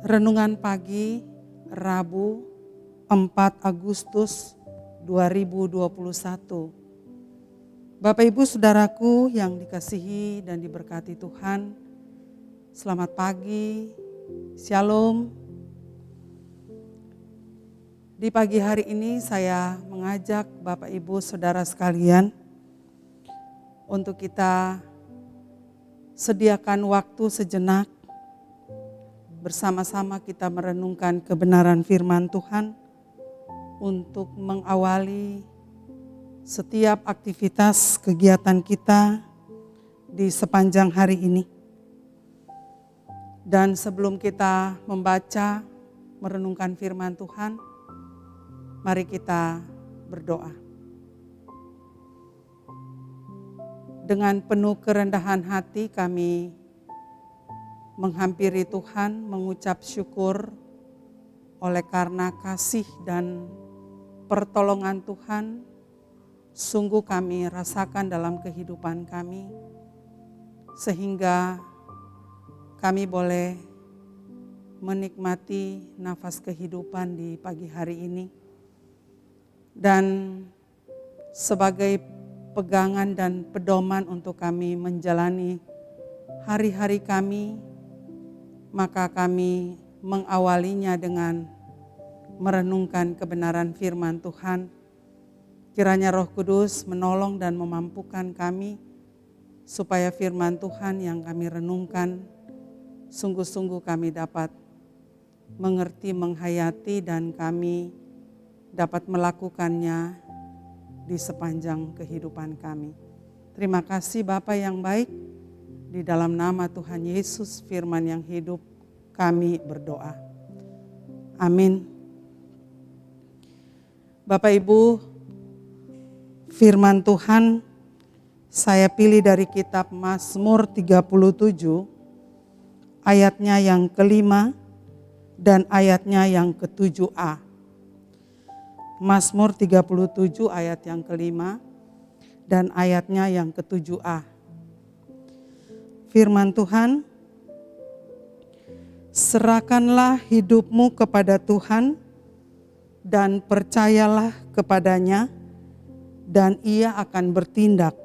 Renungan pagi Rabu 4 Agustus 2021. Bapak Ibu Saudaraku yang dikasihi dan diberkati Tuhan, selamat pagi, Shalom. Di pagi hari ini saya mengajak Bapak Ibu Saudara sekalian untuk kita sediakan waktu sejenak bersama-sama kita merenungkan kebenaran firman Tuhan untuk mengawali setiap aktivitas kegiatan kita di sepanjang hari ini. Dan sebelum kita membaca, merenungkan firman Tuhan, mari kita berdoa. Dengan penuh kerendahan hati kami menghampiri Tuhan, mengucap syukur oleh karena kasih dan pertolongan Tuhan sungguh kami rasakan dalam kehidupan kami, sehingga kami boleh menikmati nafas kehidupan di pagi hari ini. Dan sebagai pegangan dan pedoman untuk kami menjalani hari-hari kami, maka kami mengawalinya dengan merenungkan kebenaran firman Tuhan. Kiranya Roh Kudus menolong dan memampukan kami supaya firman Tuhan yang kami renungkan sungguh-sungguh kami dapat mengerti, menghayati, dan kami dapat melakukannya di sepanjang kehidupan kami. Terima kasih Bapa yang baik. Di dalam nama Tuhan Yesus, firman yang hidup, kami berdoa. Amin. Bapak Ibu, firman Tuhan saya pilih dari kitab Mazmur 37, ayatnya yang kelima dan ayatnya yang ke-7a. Mazmur 37 ayat yang kelima dan ayatnya yang ke-7a. Firman Tuhan, serahkanlah hidupmu kepada Tuhan dan percayalah kepadanya dan Ia akan bertindak.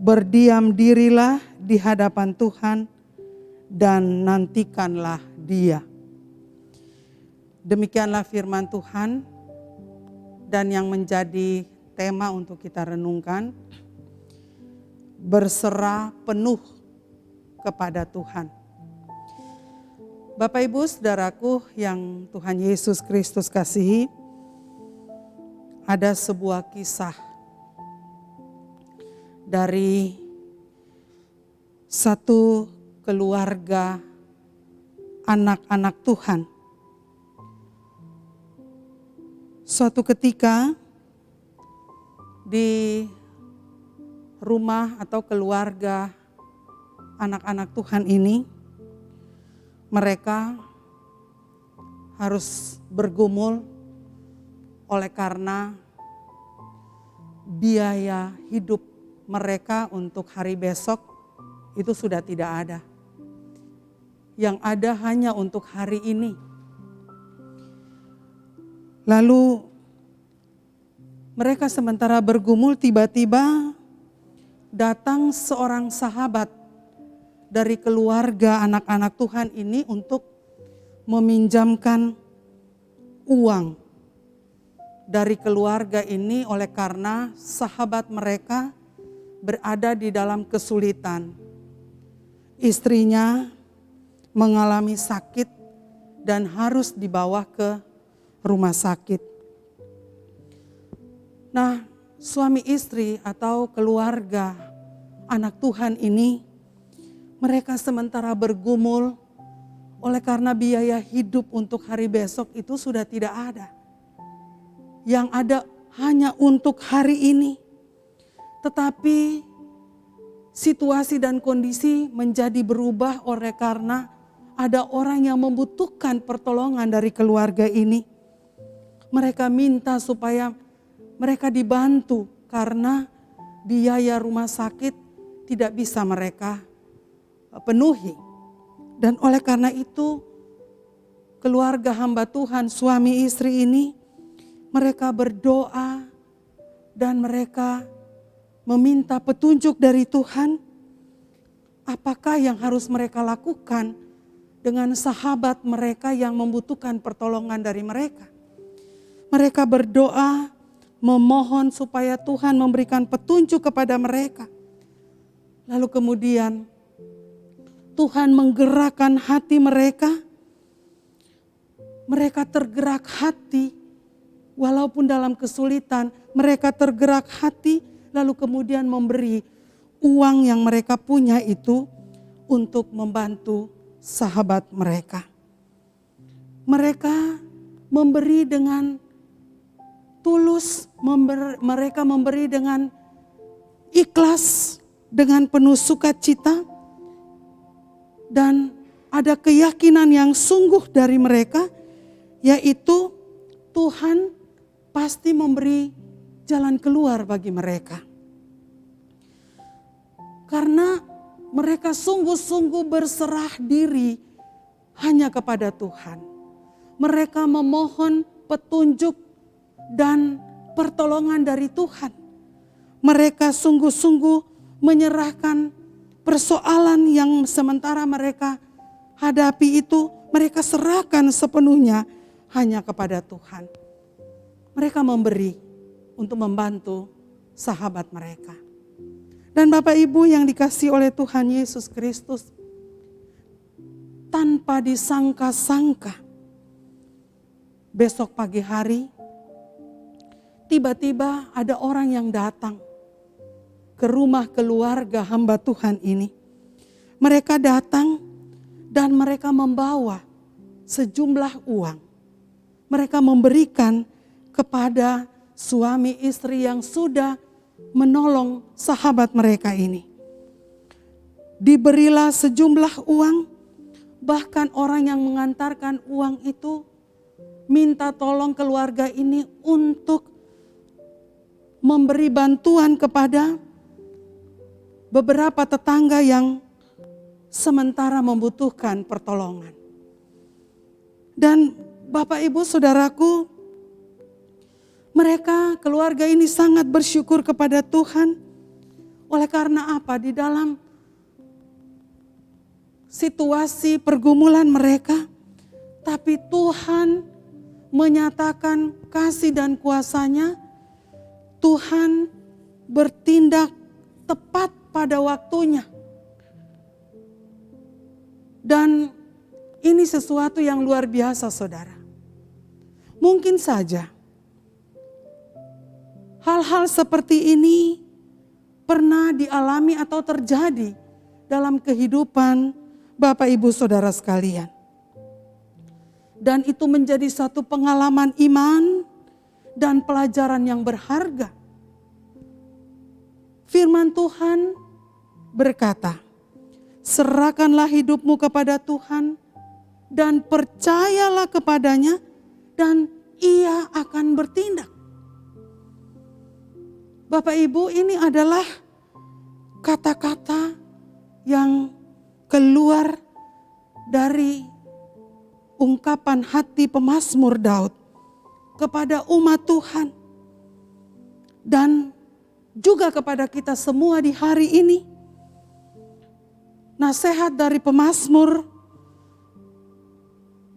Berdiam dirilah di hadapan Tuhan dan nantikanlah Dia. Demikianlah firman Tuhan dan yang menjadi tema untuk kita renungkan, berserah penuh kepada Tuhan. Bapak Ibu Saudaraku yang Tuhan Yesus Kristus kasihi, ada sebuah kisah dari satu keluarga anak-anak Tuhan. Suatu ketika di rumah atau keluarga anak-anak Tuhan ini, mereka harus bergumul oleh karena biaya hidup mereka untuk hari besok itu sudah tidak ada. Yang ada hanya untuk hari ini. Lalu mereka sementara bergumul, tiba-tiba datang seorang sahabat dari keluarga anak-anak Tuhan ini untuk meminjamkan uang dari keluarga ini oleh karena sahabat mereka berada di dalam kesulitan. Istrinya mengalami sakit dan harus dibawa ke rumah sakit. Nah, suami istri atau keluarga anak Tuhan ini, mereka sementara bergumul oleh karena biaya hidup untuk hari besok itu sudah tidak ada. Yang ada hanya untuk hari ini. Tetapi situasi dan kondisi menjadi berubah oleh karena ada orang yang membutuhkan pertolongan dari keluarga ini. Mereka minta supaya mereka dibantu karena biaya rumah sakit tidak bisa mereka penuhi. Dan oleh karena itu, keluarga hamba Tuhan, suami istri ini, mereka berdoa dan mereka meminta petunjuk dari Tuhan. Apakah yang harus mereka lakukan dengan sahabat mereka yang membutuhkan pertolongan dari mereka? Mereka berdoa, memohon supaya Tuhan memberikan petunjuk kepada mereka. Lalu kemudian Tuhan menggerakkan hati mereka. Mereka tergerak hati, walaupun dalam kesulitan, mereka tergerak hati, lalu kemudian memberi uang yang mereka punya itu untuk membantu sahabat mereka. Mereka memberi dengan tulus, mereka memberi dengan ikhlas, dengan penuh sukacita, dan ada keyakinan yang sungguh dari mereka, yaitu Tuhan pasti memberi jalan keluar bagi mereka. Karena mereka sungguh-sungguh berserah diri hanya kepada Tuhan. Mereka memohon petunjuk dan pertolongan dari Tuhan. Mereka sungguh-sungguh menyerahkan persoalan yang sementara mereka hadapi itu, mereka serahkan sepenuhnya hanya kepada Tuhan. Mereka memberi untuk membantu sahabat mereka. Dan Bapak Ibu yang dikasihi oleh Tuhan Yesus Kristus, tanpa disangka-sangka, besok pagi hari, tiba-tiba ada orang yang datang ke rumah keluarga hamba Tuhan ini. Mereka datang dan mereka membawa sejumlah uang. Mereka memberikan kepada suami istri yang sudah menolong sahabat mereka ini. Diberilah sejumlah uang, bahkan orang yang mengantarkan uang itu minta tolong keluarga ini untuk memberi bantuan kepada beberapa tetangga yang sementara membutuhkan pertolongan. Dan Bapak Ibu Saudaraku, mereka keluarga ini sangat bersyukur kepada Tuhan. Oleh karena apa? Di dalam situasi pergumulan mereka, tapi Tuhan menyatakan kasih dan kuasa-Nya. Tuhan bertindak tepat pada waktunya. Dan ini sesuatu yang luar biasa, saudara. Mungkin saja hal-hal seperti ini pernah dialami atau terjadi dalam kehidupan Bapak Ibu Saudara sekalian. Dan itu menjadi satu pengalaman iman dan pelajaran yang berharga. Firman Tuhan berkata, serahkanlah hidupmu kepada Tuhan dan percayalah kepadanya dan Ia akan bertindak. Bapak Ibu, ini adalah kata-kata yang keluar dari ungkapan hati pemazmur Daud kepada umat Tuhan dan juga kepada kita semua di hari ini. Nasihat dari pemazmur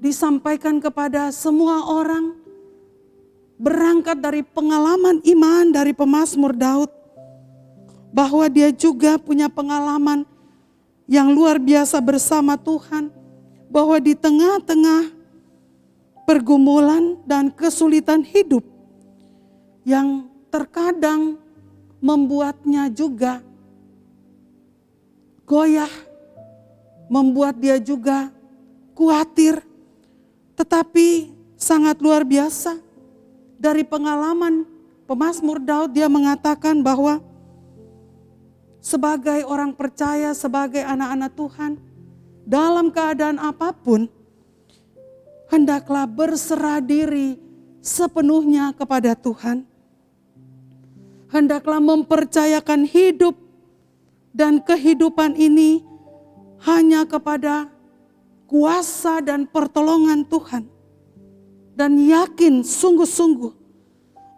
disampaikan kepada semua orang, berangkat dari pengalaman iman dari pemazmur Daud, bahwa dia juga punya pengalaman yang luar biasa bersama Tuhan, bahwa di tengah-tengah pergumulan dan kesulitan hidup yang terkadang membuatnya juga goyah, membuat dia juga khawatir, tetapi sangat luar biasa. Dari pengalaman pemazmur Daud, dia mengatakan bahwa sebagai orang percaya, sebagai anak-anak Tuhan, dalam keadaan apapun, hendaklah berserah diri sepenuhnya kepada Tuhan. hendaklah mempercayakan hidup dan kehidupan ini hanya kepada kuasa dan pertolongan Tuhan. Dan yakin sungguh-sungguh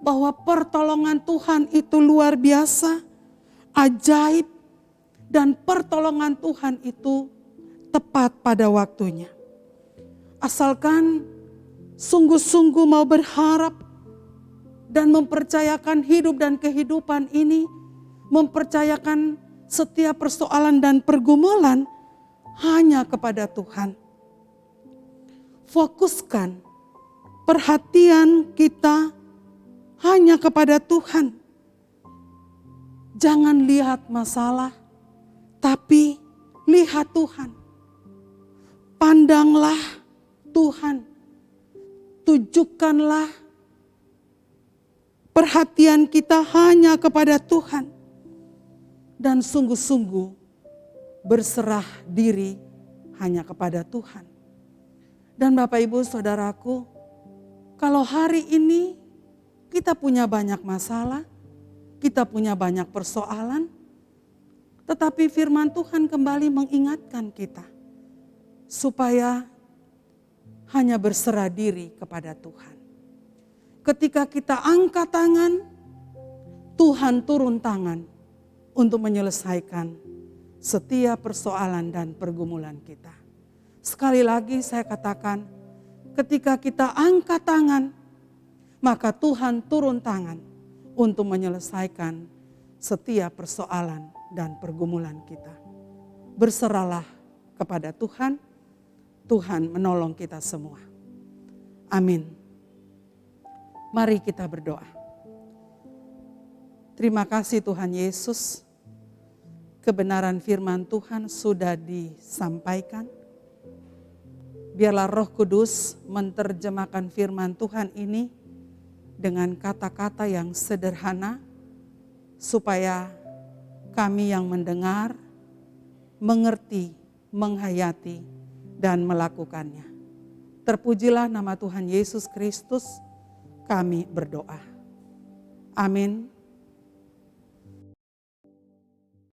bahwa pertolongan Tuhan itu luar biasa, ajaib, dan pertolongan Tuhan itu tepat pada waktunya. Asalkan sungguh-sungguh mau berharap dan mempercayakan hidup dan kehidupan ini, mempercayakan setiap persoalan dan pergumulan hanya kepada Tuhan. Fokuskan perhatian kita hanya kepada Tuhan. Jangan lihat masalah, tapi lihat Tuhan. Pandanglah Tuhan. Tujukanlah perhatian kita hanya kepada Tuhan. Dan sungguh-sungguh berserah diri hanya kepada Tuhan. Dan Bapak Ibu Saudaraku, kalau hari ini kita punya banyak masalah, kita punya banyak persoalan, tetapi firman Tuhan kembali mengingatkan kita supaya hanya berserah diri kepada Tuhan. Ketika kita angkat tangan, Tuhan turun tangan untuk menyelesaikan setiap persoalan dan pergumulan kita. Sekali lagi saya katakan, ketika kita angkat tangan, maka Tuhan turun tangan untuk menyelesaikan setiap persoalan dan pergumulan kita. Berserahlah kepada Tuhan, Tuhan menolong kita semua. Amin. Mari kita berdoa. Terima kasih Tuhan Yesus, kebenaran firman Tuhan sudah disampaikan. Biarlah Roh Kudus menerjemahkan firman Tuhan ini dengan kata-kata yang sederhana, supaya kami yang mendengar, mengerti, menghayati, dan melakukannya. Terpujilah nama Tuhan Yesus Kristus, kami berdoa. Amin.